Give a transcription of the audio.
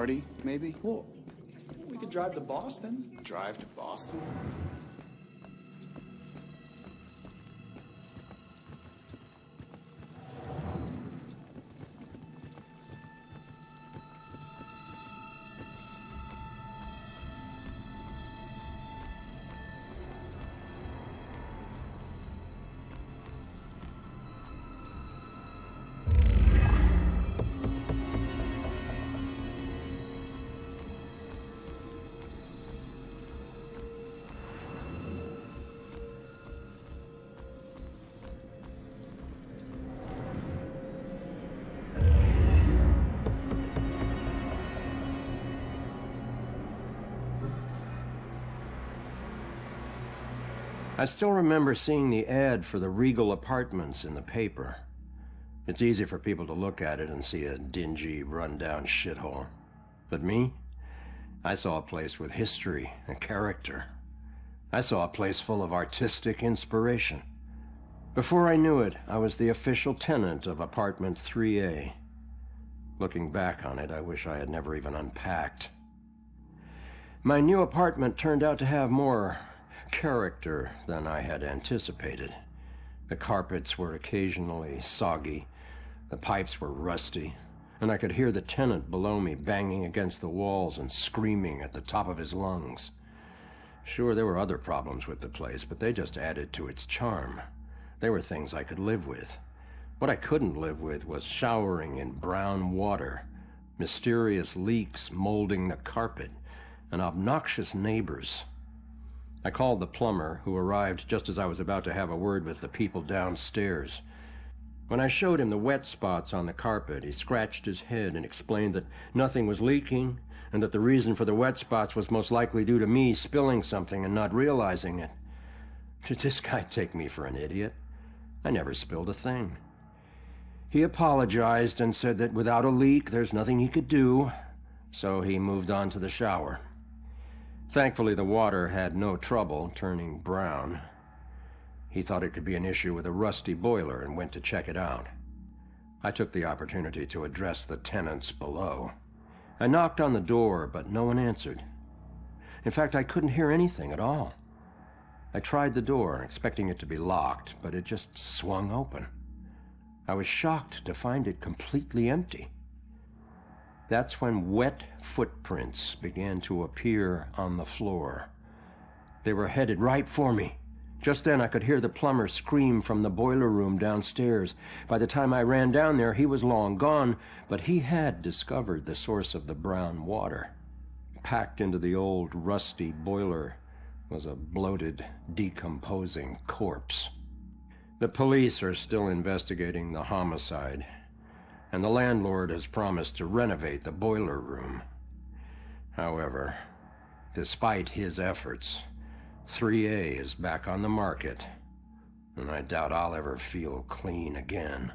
party, maybe? Well, we could drive to Boston. Drive to Boston? I still remember seeing the ad for the Regal Apartments in the paper. It's easy for people to look at it and see a dingy, run-down shithole. But me? I saw a place with history and character. I saw a place full of artistic inspiration. Before I knew it, I was the official tenant of apartment 3A. Looking back on it, I wish I had never even unpacked. My new apartment turned out to have more character than I had anticipated. The carpets were occasionally soggy, the pipes were rusty, and I could hear the tenant below me banging against the walls and screaming at the top of his lungs. Sure, there were other problems with the place, but they just added to its charm. They were things I could live with. What I couldn't live with was showering in brown water, mysterious leaks molding the carpet, and obnoxious neighbors. I called the plumber, who arrived just as I was about to have a word with the people downstairs. When I showed him the wet spots on the carpet, he scratched his head and explained that nothing was leaking, and that the reason for the wet spots was most likely due to me spilling something and not realizing it. Did this guy take me for an idiot? I never spilled a thing. He apologized and said that without a leak, there's nothing he could do, so he moved on to the shower. Thankfully, the water had no trouble turning brown. He thought it could be an issue with a rusty boiler and went to check it out. I took the opportunity to address the tenants below. I knocked on the door, but no one answered. In fact, I couldn't hear anything at all. I tried the door, expecting it to be locked, but it just swung open. I was shocked to find it completely empty. That's when wet footprints began to appear on the floor. They were headed right for me. Just then I could hear the plumber scream from the boiler room downstairs. By the time I ran down there, he was long gone, but he had discovered the source of the brown water. Packed into the old, rusty boiler was a bloated, decomposing corpse. The police are still investigating the homicide, and the landlord has promised to renovate the boiler room. However, despite his efforts, 3A is back on the market, and I doubt I'll ever feel clean again.